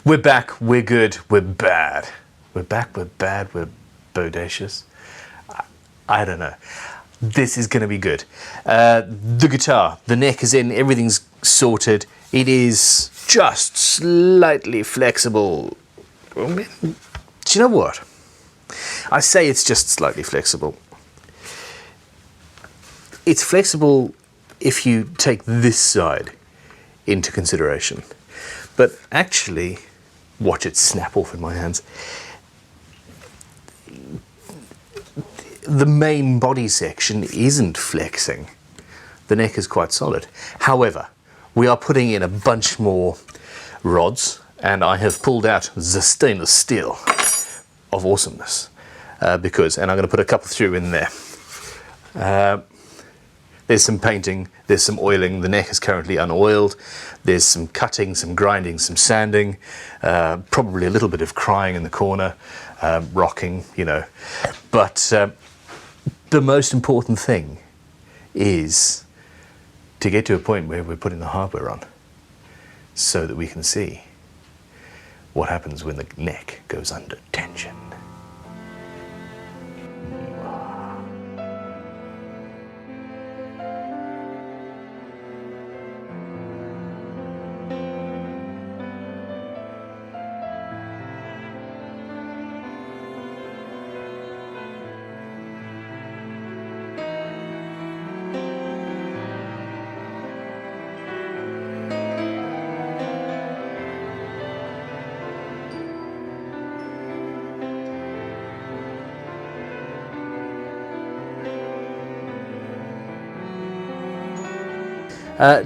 We're back, we're good, we're bad. We're back, we're bad, we're bodacious. I don't know. This is going to be good. The guitar, the neck is in, everything's sorted. It is just slightly flexible. Do you know what? I say it's just slightly flexible. It's flexible if you take this side into consideration. But actually, watch it snap off in my hands. The main body section isn't flexing. The neck is quite solid. However, we are putting in a bunch more rods, and I have pulled out the stainless steel of awesomeness and I'm going to put a couple through in there. There's some painting, there's some oiling. The neck is currently unoiled. There's some cutting, some grinding, some sanding, probably a little bit of crying in the corner, rocking, you know. But the most important thing is to get to a point where we're putting the hardware on so that we can see what happens when the neck goes under tension.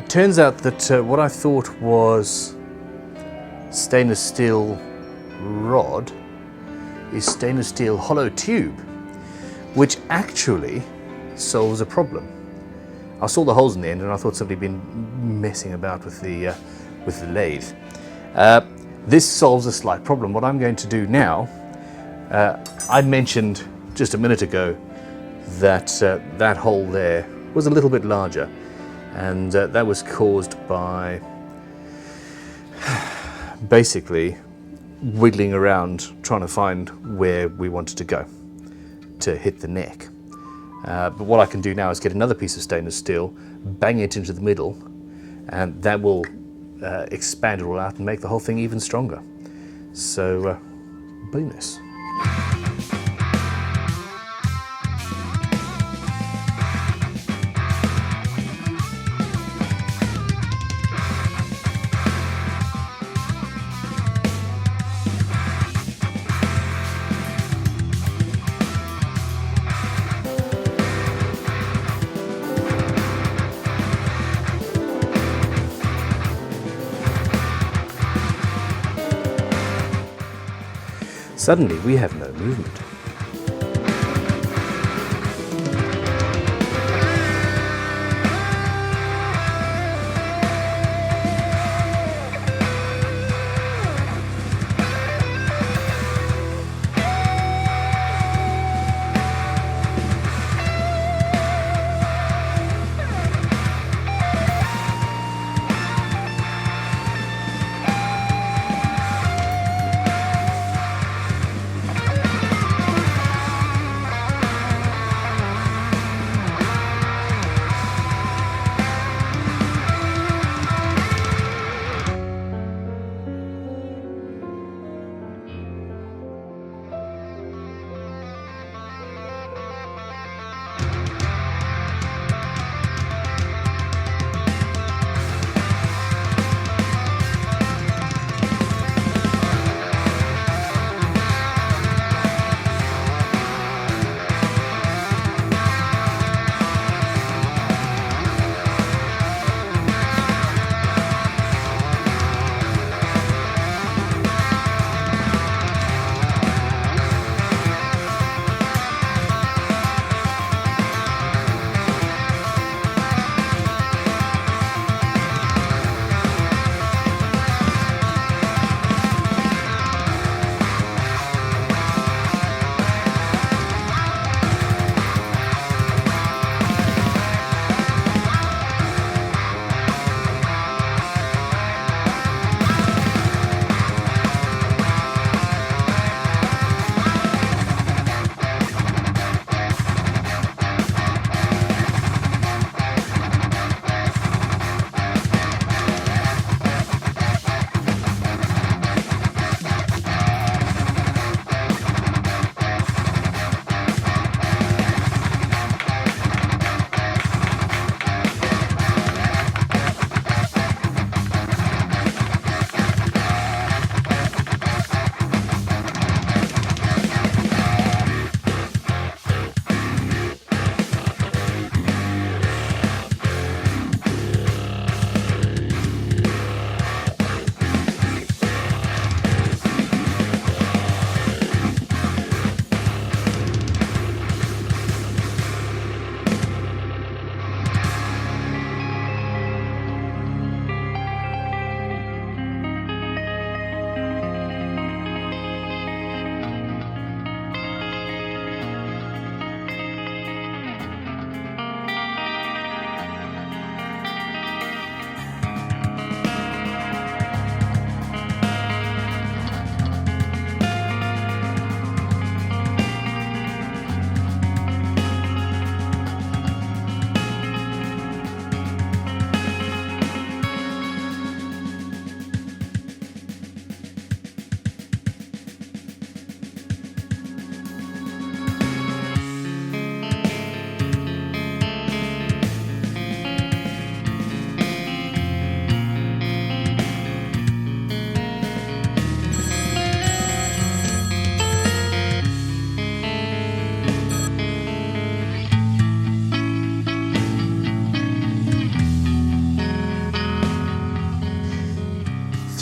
Turns out that what I thought was stainless steel rod is stainless steel hollow tube, which actually solves a problem. I saw the holes in the end and I thought somebody had been messing about with the lathe. This solves a slight problem. What I'm going to do now, I mentioned just a minute ago that that hole there was a little bit larger. And that was caused by basically wiggling around trying to find where we wanted to go to hit the neck. But what I can do now is get another piece of stainless steel, bang it into the middle, and that will expand it all out and make the whole thing even stronger. So, bonus. Suddenly, we have no movement.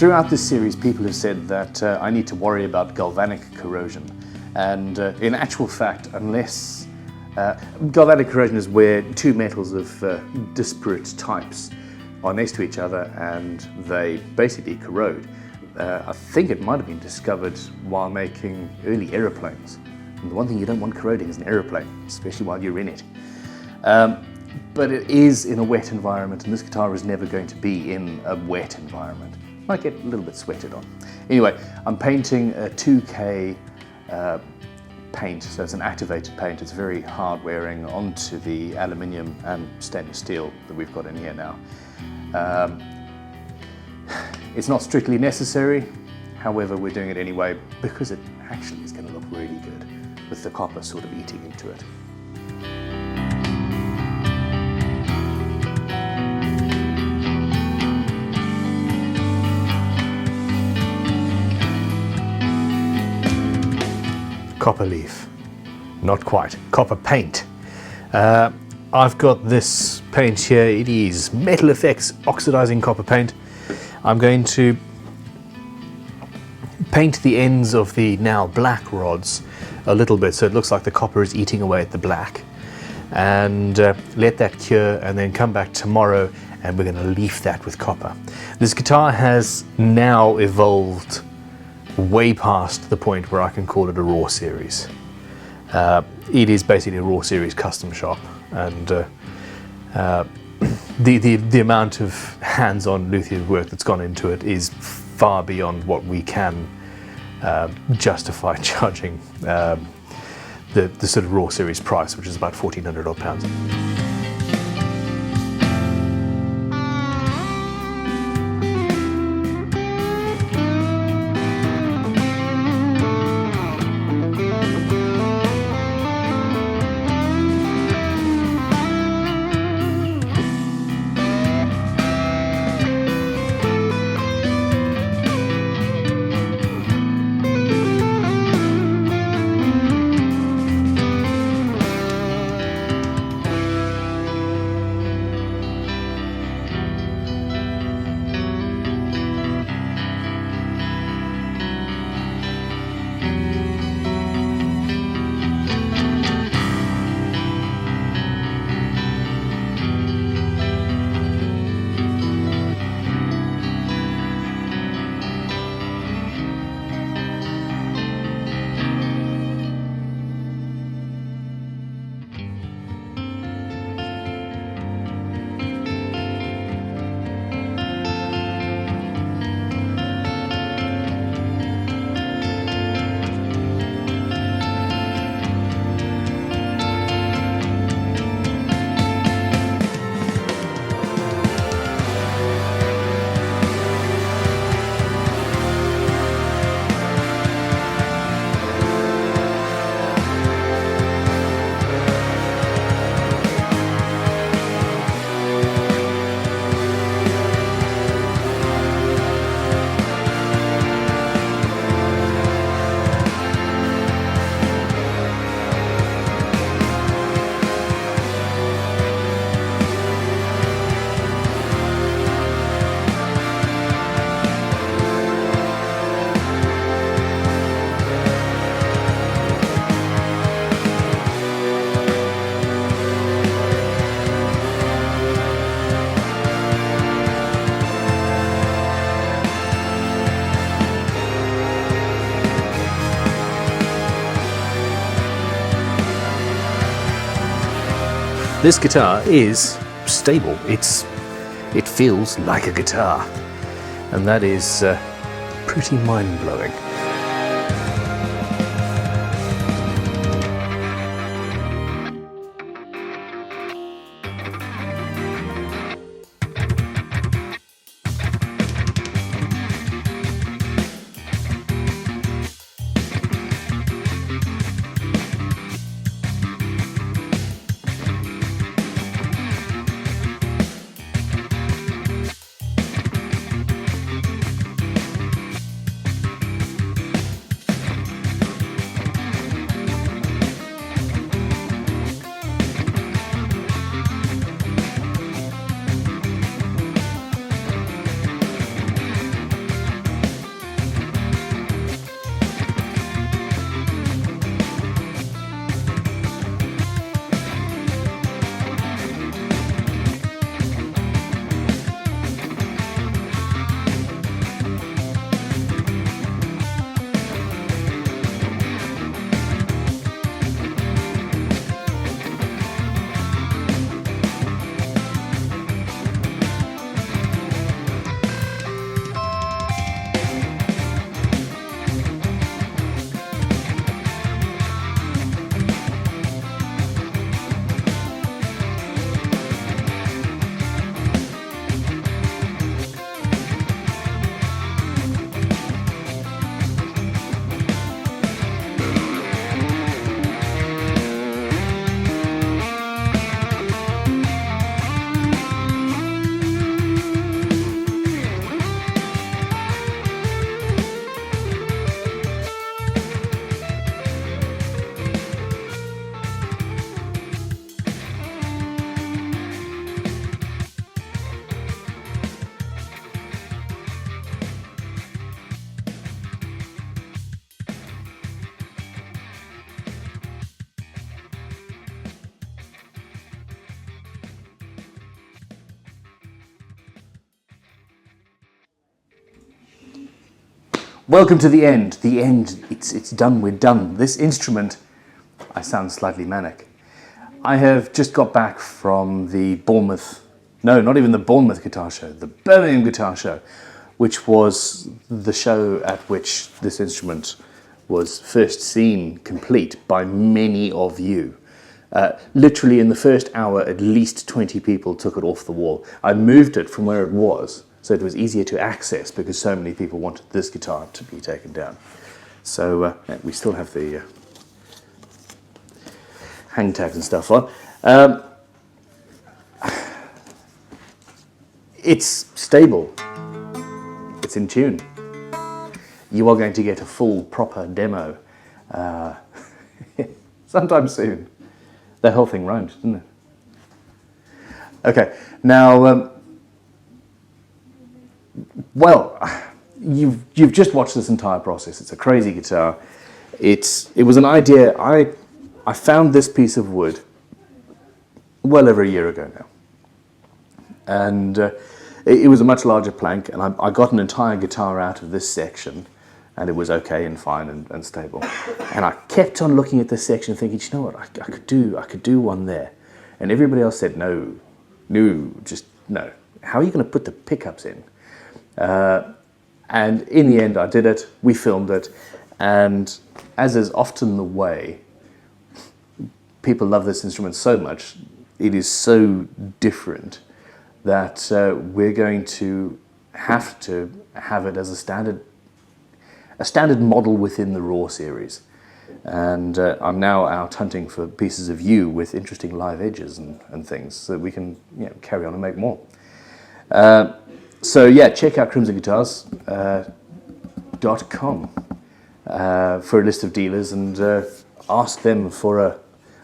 Throughout this series, people have said that I need to worry about galvanic corrosion. And in actual fact, unless galvanic corrosion is where two metals of disparate types are next to each other and they basically corrode. I think it might have been discovered while making early aeroplanes. And the one thing you don't want corroding is an aeroplane, especially while you're in it. But it is in a wet environment, and this guitar is never going to be in a wet environment. Might get a little bit sweated on. Anyway, I'm painting a 2K paint, so it's an activated paint. It's very hard wearing onto the aluminium and stainless steel that we've got in here now. It's not strictly necessary, however we're doing it anyway because it actually is going to look really good with the copper sort of eating into it. Copper leaf, not quite, copper paint. I've got this paint here. It is Metal Effects oxidizing copper paint. I'm going to paint the ends of the now black rods a little bit so it looks like the copper is eating away at the black, and let that cure and then come back tomorrow and we're going to leaf that with copper. This guitar has now evolved way past the point where I can call it a raw series. It is basically a raw series custom shop, and the amount of hands-on luthier work that's gone into it is far beyond what we can justify charging the sort of raw series price, which is about £1,400 odd. This guitar is stable. It feels like a guitar, and that is pretty mind-blowing. Welcome to the end. The end. It's done. We're done. This instrument, I sound slightly manic. I have just got back from the Bournemouth, no, not even the Bournemouth Guitar Show, the Birmingham Guitar Show, which was the show at which this instrument was first seen complete by many of you. Literally in the first hour, at least 20 people took it off the wall. I moved it from where it was, so it was easier to access because so many people wanted this guitar to be taken down. So we still have the hang tags and stuff on. It's stable. It's in tune. You are going to get a full, proper demo sometime soon. The whole thing rhymed, didn't it? Okay, now, well, you've just watched this entire process. It's a crazy guitar. It was an idea. I found this piece of wood well over a year ago now, and it was a much larger plank, and I got an entire guitar out of this section, and it was okay and fine and stable. And I kept on looking at this section, thinking, you know what, I could do one there, and everybody else said no, just no. How are you going to put the pickups in? And in the end, I did it. We filmed it, and as is often the way, people love this instrument so much, it is so different that we're going to have it as a standard model within the Raw series. And I'm now out hunting for pieces of yew with interesting live edges and things so that we can carry on and make more. So yeah, check out crimsonguitars.com for a list of dealers and ask them for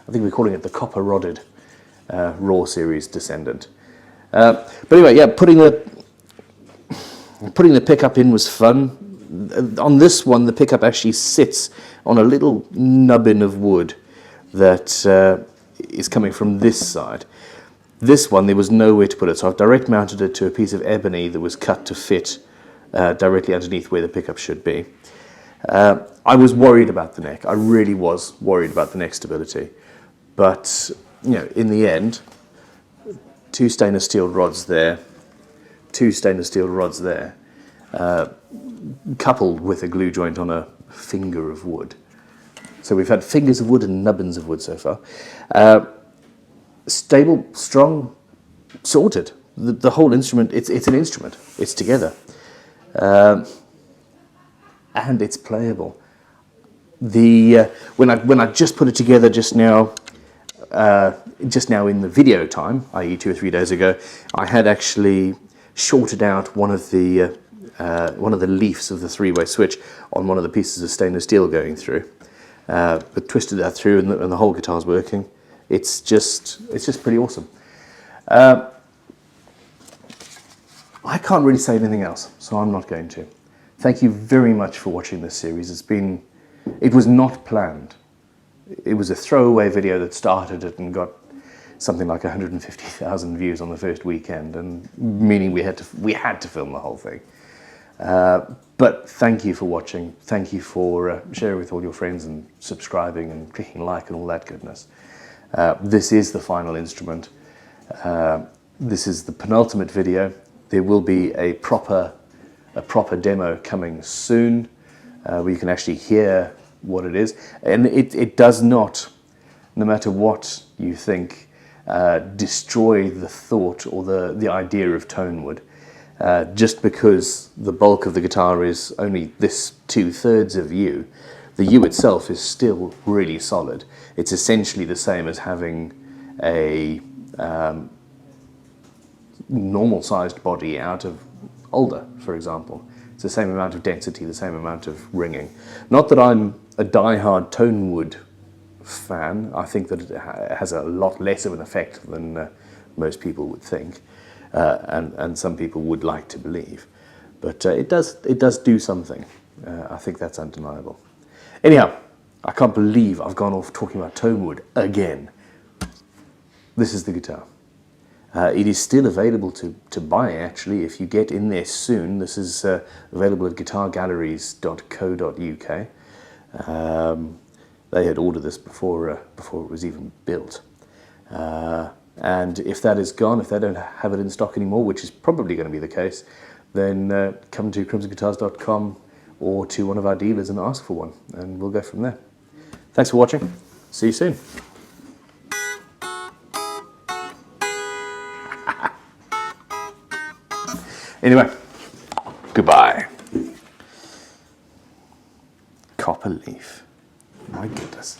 I think we're calling it the copper-rodded Raw series descendant. But anyway, yeah, putting the pickup in was fun. On this one, the pickup actually sits on a little nubbin of wood that is coming from this side. This one, there was nowhere to put it, so I've direct mounted it to a piece of ebony that was cut to fit directly underneath where the pickup should be. I was worried about the neck. I really was worried about the neck stability. But, in the end, 2 stainless steel rods there, 2 stainless steel rods there, coupled with a glue joint on a finger of wood. So we've had fingers of wood and nubbins of wood so far. Stable, strong, sorted. The whole instrument, it's an instrument. It's together. And it's playable. When I just put it together just now in the video time, i.e. 2 or 3 days ago, I had actually shorted out one of the leaves of the 3-way switch on one of the pieces of stainless steel going through, but twisted that through and the whole guitar's working. It's just pretty awesome. I can't really say anything else, so I'm not going to. Thank you very much for watching this series. It was not planned. It was a throwaway video that started it and got something like 150,000 views on the first weekend, and meaning we had to film the whole thing. But thank you for watching. Thank you for sharing with all your friends and subscribing and clicking like and all that goodness. This is the final instrument. This is the penultimate video. There will be a proper demo coming soon, where you can actually hear what it is. And it does not, no matter what you think, destroy the thought or the idea of tone wood. Just because the bulk of the guitar is only this 2/3 of yew, the yew itself is still really solid. It's essentially the same as having a normal-sized body out of alder, for example. It's the same amount of density, the same amount of ringing. Not that I'm a die-hard tone wood fan. I think that it has a lot less of an effect than most people would think, and some people would like to believe. But it does do something. I think that's undeniable. Anyhow, I can't believe I've gone off talking about tone wood again. This is the guitar. It is still available to buy, actually, if you get in there soon. This is available at guitargalleries.co.uk. They had ordered this before it was even built. And if that is gone, if they don't have it in stock anymore, which is probably going to be the case, then come to crimsonguitars.com or to one of our dealers and ask for one, and we'll go from there. Thanks for watching. See you soon. Anyway, goodbye. Copper leaf. My goodness.